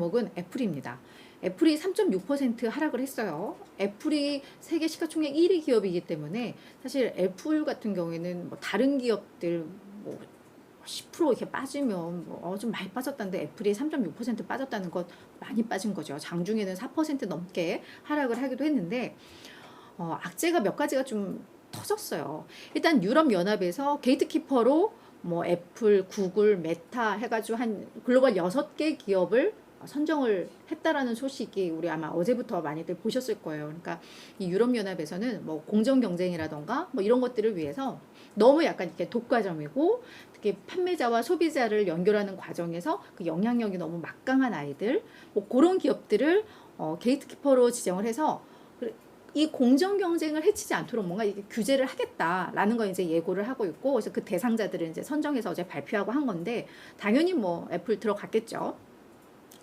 종목은 애플입니다. 애플이 3.6% 하락을 했어요. 애플이 세계 시가총액 1위 기업이기 때문에 사실 애플 같은 경우에는 뭐 다른 기업들 뭐 10% 이렇게 빠지면 좀 많이 빠졌다는데 애플이 3.6% 빠졌다는 건 많이 빠진 거죠. 장중에는 4% 넘게 하락을 하기도 했는데 악재가 몇 가지가 좀 터졌어요. 일단 유럽연합에서 게이트키퍼로 뭐 애플, 구글, 메타 해가지고 한 글로벌 6개 기업을 선정을 했다라는 소식이 우리 아마 어제부터 많이들 보셨을 거예요. 그러니까 이 유럽연합에서는 뭐 공정 경쟁이라던가 뭐 이런 것들을 위해서 너무 약간 이렇게 독과점이고 특히 판매자와 소비자를 연결하는 과정에서 그 영향력이 너무 막강한 아이들 뭐 그런 기업들을 게이트키퍼로 지정을 해서 이 공정 경쟁을 해치지 않도록 뭔가 이게 규제를 하겠다라는 거 이제 예고를 하고 있고, 그래서 그 대상자들을 이제 선정해서 어제 발표하고 한 건데 당연히 뭐 애플 들어갔겠죠.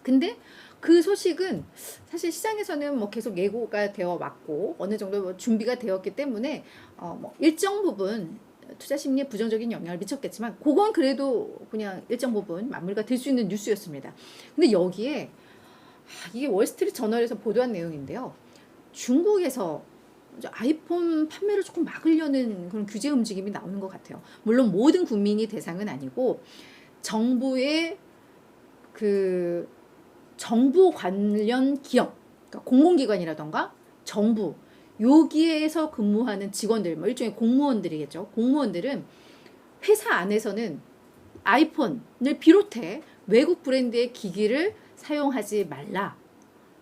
근데 그 소식은 사실 시장에서는 뭐 계속 예고가 되어 왔고 어느 정도 뭐 준비가 되었기 때문에 뭐 일정 부분 투자 심리에 부정적인 영향을 미쳤겠지만 그건 그래도 그냥 일정 부분 마무리가 될 수 있는 뉴스였습니다. 근데 여기에 이게 월스트리트 저널에서 보도한 내용인데요. 중국에서 아이폰 판매를 조금 막으려는 그런 규제 움직임이 나오는 것 같아요. 물론 모든 국민이 대상은 아니고 정부의 그 정부 관련 기업, 그러니까 공공기관이라던가 정부 여기에서 근무하는 직원들, 뭐 일종의 공무원들이겠죠. 공무원들은 회사 안에서는 아이폰을 비롯해 외국 브랜드의 기기를 사용하지 말라.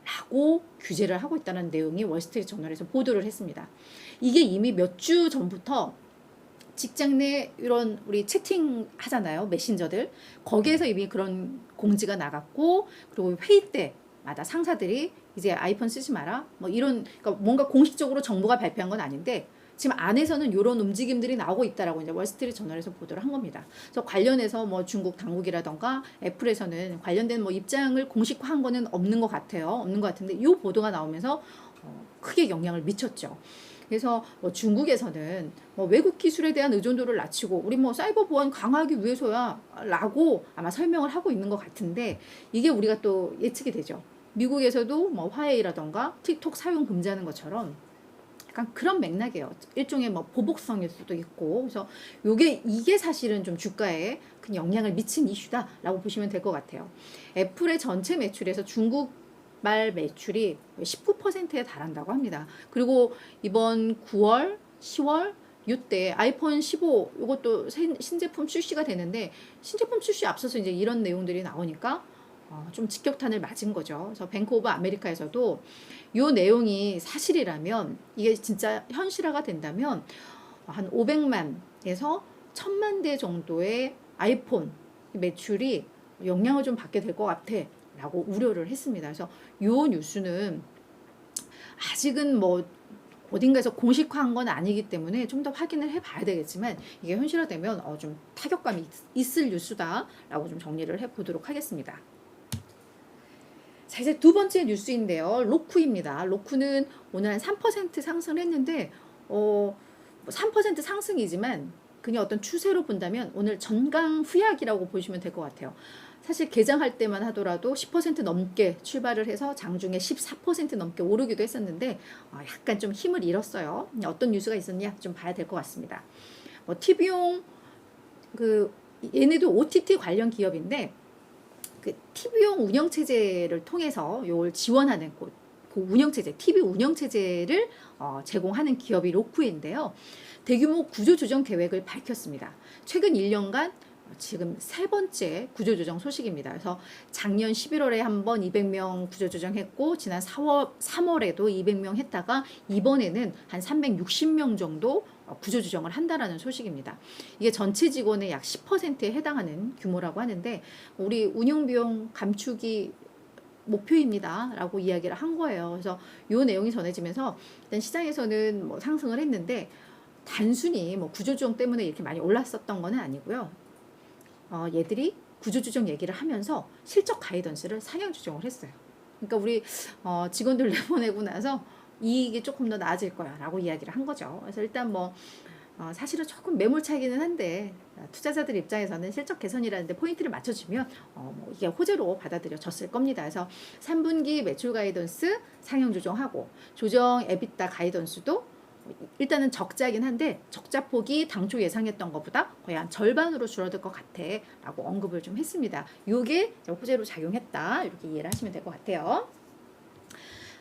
라고 규제를 하고 있다는 내용이 월스트리트 저널에서 보도를 했습니다. 이게 이미 몇 주 전부터 직장 내 이런 우리 채팅 하잖아요. 메신저들. 거기에서 이미 그런 공지가 나갔고, 그리고 회의 때마다 상사들이 이제 아이폰 쓰지 마라. 뭐 이런, 그러니까 뭔가 공식적으로 정부가 발표한 건 아닌데, 지금 안에서는 이런 움직임들이 나오고 있다라고 이제 월스트리트 저널에서 보도를 한 겁니다. 그래서 관련해서 뭐 중국 당국이라던가 애플에서는 관련된 뭐 입장을 공식화한 거는 없는 것 같아요. 없는 것 같은데 이 보도가 나오면서 크게 영향을 미쳤죠. 그래서 뭐 중국에서는 뭐 외국 기술에 대한 의존도를 낮추고 우리 뭐 사이버 보안 강화하기 위해서야라고 아마 설명을 하고 있는 것 같은데 이게 우리가 또 예측이 되죠. 미국에서도 뭐 화웨이라던가 틱톡 사용 금지하는 것처럼 약간 그런 맥락이에요. 일종의 뭐 보복성일 수도 있고, 그래서 이게 사실은 좀 주가에 큰 영향을 미친 이슈다라고 보시면 될 것 같아요. 애플의 전체 매출에서 중국말 매출이 19%에 달한다고 합니다. 그리고 이번 9월, 10월 이때 아이폰 15 이것도 신제품 출시가 되는데 신제품 출시 앞서서 이제 이런 내용들이 나오니까 좀 직격탄을 맞은 거죠. 그래서 뱅크 오브 아메리카에서도 이 내용이 사실이라면 이게 진짜 현실화가 된다면 한 500만에서 1000만 대 정도의 아이폰 매출이 영향을 좀 받게 될 것 같아 라고 우려를 했습니다. 그래서 이 뉴스는 아직은 뭐 어딘가에서 공식화한 건 아니기 때문에 좀 더 확인을 해봐야 되겠지만 이게 현실화되면 좀 타격감이 있을 뉴스다라고 좀 정리를 해보도록 하겠습니다. 자, 이제 두 번째 뉴스인데요. 로쿠입니다. 로쿠는 오늘 한 3% 상승했는데 3% 상승이지만 그냥 어떤 추세로 본다면 오늘 전강 후약이라고 보시면 될 것 같아요. 사실 개장할 때만 하더라도 10% 넘게 출발을 해서 장중에 14% 넘게 오르기도 했었는데 약간 좀 힘을 잃었어요. 어떤 뉴스가 있었냐 좀 봐야 될 것 같습니다. 뭐 TV용 얘네도 OTT 관련 기업인데 그 TV용 운영체제를 통해서 이걸 지원하는 그 운영체제, TV 운영체제를 제공하는 기업이 로쿠인데요. 대규모 구조조정 계획을 밝혔습니다. 최근 1년간 지금 세 번째 구조조정 소식입니다. 그래서 작년 11월에 한번 200명 구조조정했고 지난 3월에도 200명 했다가 이번에는 한 360명 정도 구조조정을 한다라는 소식입니다. 이게 전체 직원의 약 10%에 해당하는 규모라고 하는데 우리 운영비용 감축이 목표입니다 라고 이야기를 한 거예요. 그래서 이 내용이 전해지면서 일단 시장에서는 뭐 상승을 했는데 단순히 뭐 구조조정 때문에 이렇게 많이 올랐었던 건 아니고요. 얘들이 구조조정 얘기를 하면서 실적 가이던스를 상향 조정을 했어요. 그러니까 우리 직원들 내보내고 나서 이익이 조금 더 나아질 거야 라고 이야기를 한 거죠. 그래서 일단 뭐 사실은 조금 매몰 차이기는 한데 투자자들 입장에서는 실적 개선이라는데 포인트를 맞춰주면 뭐 이게 호재로 받아들여졌을 겁니다. 그래서 3분기 매출 가이던스 상향 조정하고 조정 에비타 가이던스도 일단은 적자긴 한데 적자 폭이 당초 예상했던 것보다 거의 한 절반으로 줄어들 것 같아 라고 언급을 좀 했습니다. 요게 호재로 작용했다 이렇게 이해를 하시면 될 것 같아요.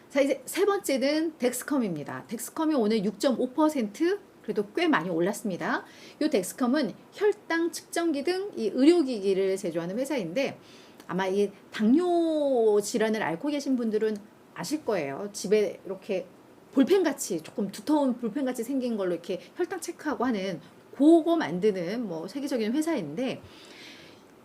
자, 이제 세 번째는 덱스컴입니다. 덱스컴이 오늘 6.5% 그래도 꽤 많이 올랐습니다. 이 덱스컴은 혈당 측정기 등 이 의료기기를 제조하는 회사인데 아마 이 당뇨 질환을 앓고 계신 분들은 아실 거예요. 집에 이렇게 볼펜같이 조금 두터운 볼펜같이 생긴 걸로 이렇게 혈당 체크하고 하는 그거 만드는 뭐 세계적인 회사인데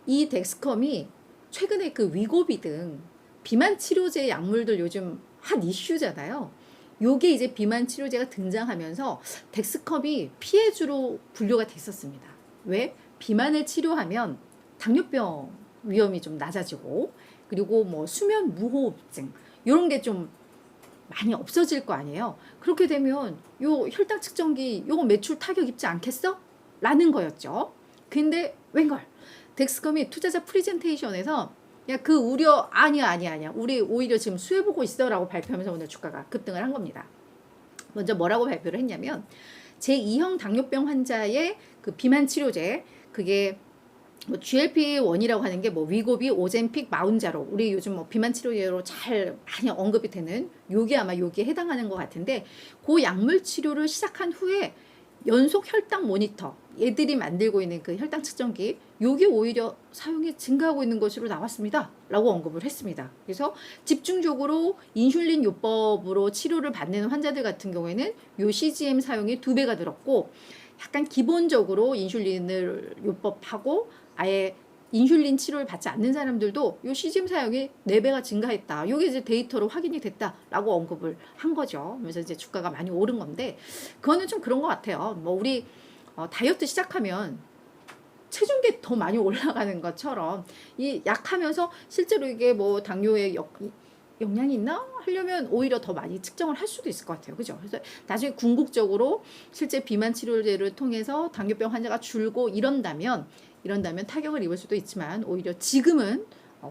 이 덱스컴이 최근에 그 위고비 등 비만 치료제 약물들 요즘 핫 이슈잖아요. 요게 이제 비만 치료제가 등장하면서 덱스컴이 피해주로 분류가 됐었습니다. 왜? 비만을 치료하면 당뇨병 위험이 좀 낮아지고 그리고 뭐 수면 무호흡증 이런 게 좀 많이 없어질 거 아니에요. 그렇게 되면 요 혈당 측정기 요거 매출 타격 입지 않겠어? 라는 거였죠. 근데 웬걸 덱스컴이 투자자 프리젠테이션에서 야, 그 우려 아니야. 우리 오히려 지금 수혜보고 있어라고 발표하면서 오늘 주가가 급등을 한 겁니다. 먼저 뭐라고 발표를 했냐면 제2형 당뇨병 환자의 그 비만 치료제 그게 뭐 GLP-1이라고 하는 게 뭐 위고비, 오젬픽, 마운자로 우리 요즘 뭐 비만 치료제로 잘 많이 언급이 되는 요게 아마 요기에 해당하는 것 같은데 그 약물 치료를 시작한 후에 연속 혈당 모니터 얘들이 만들고 있는 그 혈당 측정기 요게 오히려 사용이 증가하고 있는 것으로 나왔습니다 라고 언급을 했습니다. 그래서 집중적으로 인슐린 요법으로 치료를 받는 환자들 같은 경우에는 요 CGM 사용이 2배가 늘었고 약간 기본적으로 인슐린을 요법하고 아예 인슐린 치료를 받지 않는 사람들도 요 CGM 사용이 4배가 증가했다. 요게 이제 데이터로 확인이 됐다라고 언급을 한 거죠. 그래서 이제 주가가 많이 오른 건데 그거는 좀 그런 것 같아요. 뭐 우리 다이어트 시작하면 체중계 더 많이 올라가는 것처럼 이 약하면서 실제로 이게 뭐 당뇨에 영향이 있나 하려면 오히려 더 많이 측정을 할 수도 있을 것 같아요. 그죠? 그래서 나중에 궁극적으로 실제 비만 치료제를 통해서 당뇨병 환자가 줄고 이런다면 타격을 입을 수도 있지만 오히려 지금은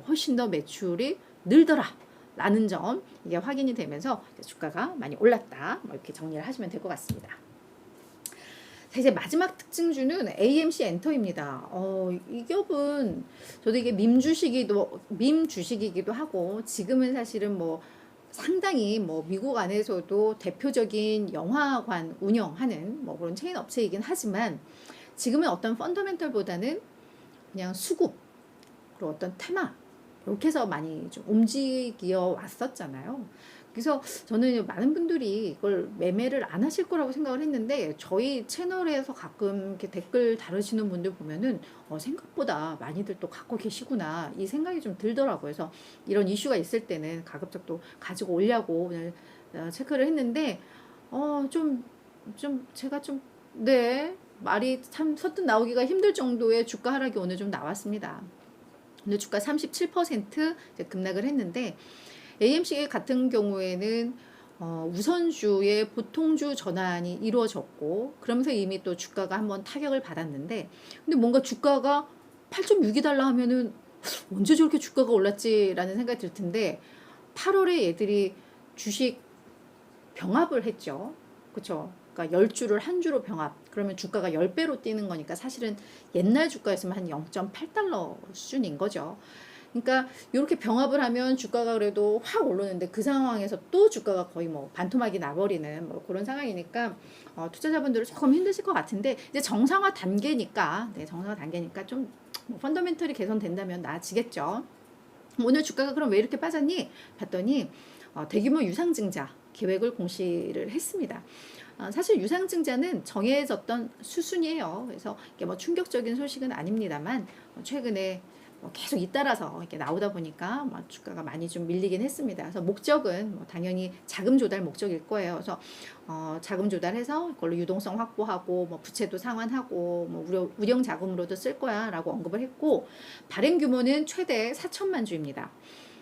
훨씬 더 매출이 늘더라 라는 점 이게 확인이 되면서 주가가 많이 올랐다 뭐 이렇게 정리를 하시면 될 것 같습니다. 자, 이제 마지막 특징주는 AMC 엔터입니다. 이 기업은 저도 이게 밈 주식이기도 하고 지금은 사실은 뭐 상당히 뭐 미국 안에서도 대표적인 영화관 운영하는 뭐 그런 체인 업체이긴 하지만 지금은 어떤 펀더멘털보다는 그냥 수급 그리고 어떤 테마 이렇게 해서 많이 좀 움직여 왔었잖아요. 그래서 저는 많은 분들이 이걸 매매를 안 하실 거라고 생각을 했는데 저희 채널에서 가끔 이렇게 댓글 다루시는 분들 보면은 생각보다 많이들 또 갖고 계시구나 이 생각이 좀 들더라고요. 그래서 이런 이슈가 있을 때는 가급적 또 가지고 오려고 오늘 체크를 했는데 제가 말이 참 서툰 나오기가 힘들 정도의 주가 하락이 오늘 좀 나왔습니다. 오늘 주가 37% 급락을 했는데 AMC 같은 경우에는 우선주의 보통주 전환이 이루어졌고 그러면서 이미 또 주가가 한번 타격을 받았는데 근데 뭔가 주가가 8.6이 달라 하면은 언제 저렇게 주가가 올랐지라는 생각이 들 텐데 8월에 얘들이 주식 병합을 했죠. 그렇죠? 그러니까 10주를 한 주로 병합. 그러면 주가가 10배로 뛰는 거니까 사실은 옛날 주가였으면 한 0.8달러 수준인 거죠. 그러니까 이렇게 병합을 하면 주가가 그래도 확 오르는데 그 상황에서 또 주가가 거의 뭐 반토막이 나버리는 뭐 그런 상황이니까 투자자분들은 조금 힘드실 것 같은데 이제 정상화 단계니까 좀 뭐 펀더멘털이 개선된다면 나아지겠죠. 오늘 주가가 그럼 왜 이렇게 빠졌니? 봤더니 대규모 유상증자 계획을 공시를 했습니다. 사실 유상증자는 정해졌던 수순이에요. 그래서 이게 뭐 충격적인 소식은 아닙니다만 최근에 계속 잇따라서 이렇게 나오다 보니까 주가가 많이 좀 밀리긴 했습니다. 그래서 목적은 당연히 자금 조달 목적일 거예요. 그래서 자금 조달해서 그걸로 유동성 확보하고 뭐 부채도 상환하고 뭐 운영 자금으로도 쓸 거야라고 언급을 했고 발행 규모는 최대 4천만 주입니다.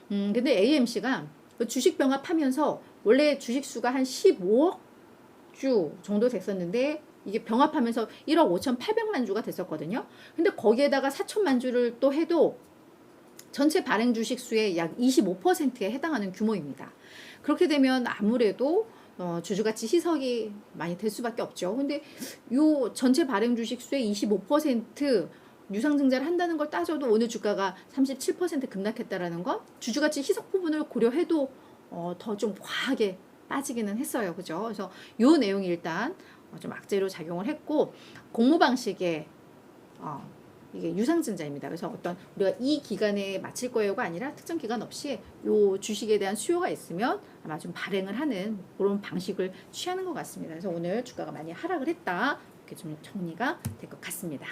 근데 AMC가 그 주식 병합하면서 원래 주식 수가 한 15억 주 정도 됐었는데 이게 병합하면서 1억 5,800만 주가 됐었거든요. 근데 거기에다가 4천만 주를 또 해도 전체 발행 주식 수의 약 25%에 해당하는 규모입니다. 그렇게 되면 아무래도 주주가치 희석이 많이 될 수밖에 없죠. 근데 요 전체 발행 주식 수의 25% 유상증자를 한다는 걸 따져도 오늘 주가가 37% 급락했다라는 건 주주가치 희석 부분을 고려해도 더 좀 과하게 빠지기는 했어요. 그죠? 그래서 요 내용이 일단 좀 악재로 작용을 했고, 공모 방식의 이게 유상증자입니다. 그래서 어떤 우리가 이 기간에 마칠 거예요가 아니라 특정 기간 없이 요 주식에 대한 수요가 있으면 아마 좀 발행을 하는 그런 방식을 취하는 것 같습니다. 그래서 오늘 주가가 많이 하락을 했다. 이렇게 좀 정리가 될 것 같습니다.